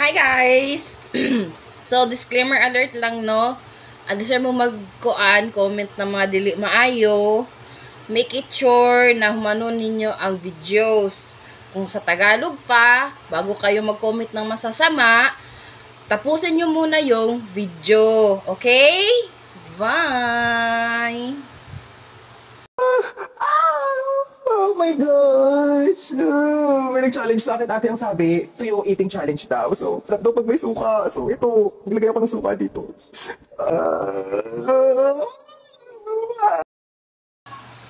Hi guys! So, disclaimer alert lang, no? Adisar mo comment na mga dili maayo. Make it sure na humanon ninyo ang videos. Kung sa Tagalog pa, bago kayo mag-comment ng masasama, tapusin nyo muna yung video. Okay? Bye! Oh my gosh! May nag-challenge sa akin ate ang sabi, tuyo eating challenge daw. So, sarap daw pag may suka. So, ito, naglagay ako ng suka dito.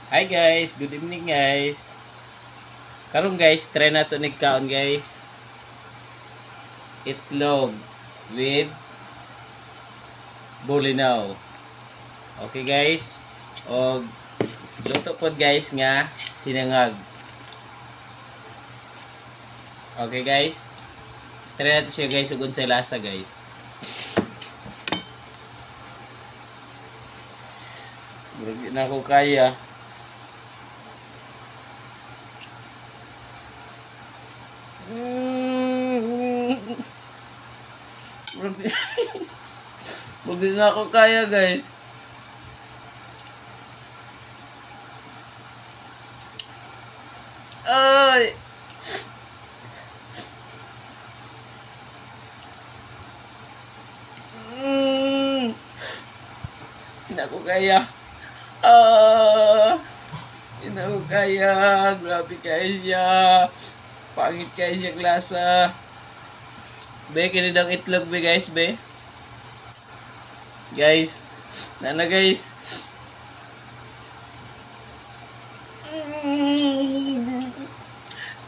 Hi guys, good evening guys. Karon guys, try na to nigkaon guys. Itlog with bulinaw. Okay guys. Og luto pod guys nga sinangag. Okay guys. Try na to siya guys ug unsay lasa guys. Hindi na ako kaya. Hindi na ako kaya guys. Ay! Hindi na ako kaya. Hindi na ako kaya. Grabe kayo siya. Pangit kayo siya klasa. Be, kinidang itlog be guys be. Guys. Nana guys.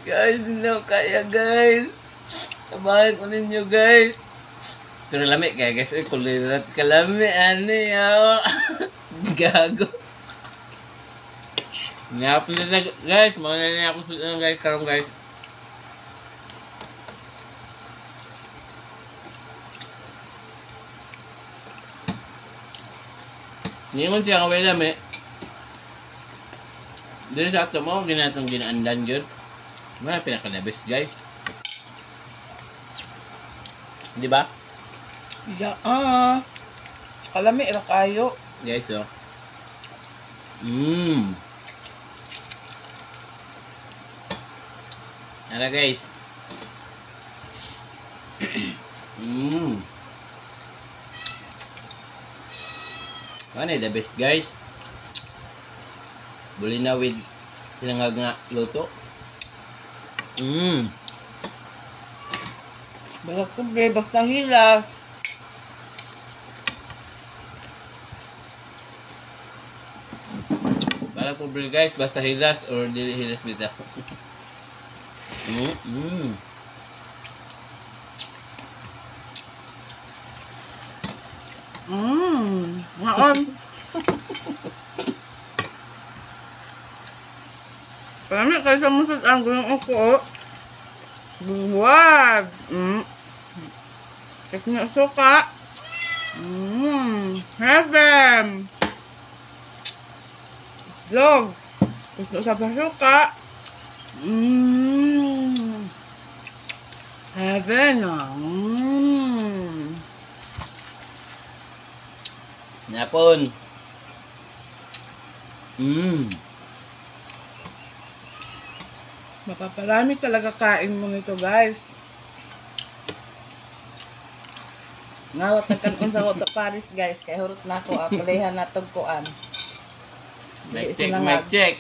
Guys, hindi na ako kaya guys. Tabahan ko ninyo guys. Pero lami kaya guys. Uy, kulirat ka lami. Ano yaw. Gago. Niyapos na guys. Mga niyapos na guys. Karong guys. Ningon siya kaway lami. Dito sa ato mo, ginatong ginaandan yun. Mga pinaka-best guys. Di ba? Yeah, kalami ra kayo. Guys, oh. Ara guys. Ano the best guys? Bulinaw with sinangag nga luto. Balak ko bre, basta hilas. Balak po bre guys, basta hilas or dili hilas bitaw. Ngaon. Kalami kayo sa musod ang gulong ako. Buwag. Check nyo suka. Heaven. Dog. Gusto sa suka. Heaven. Napon. Mapaparami talaga kain mo nito guys. Ngawat nagkanon sa Hoto Paris guys. Kaya hurot na ako. Apalehan na tagkuan. Mic check, mic check.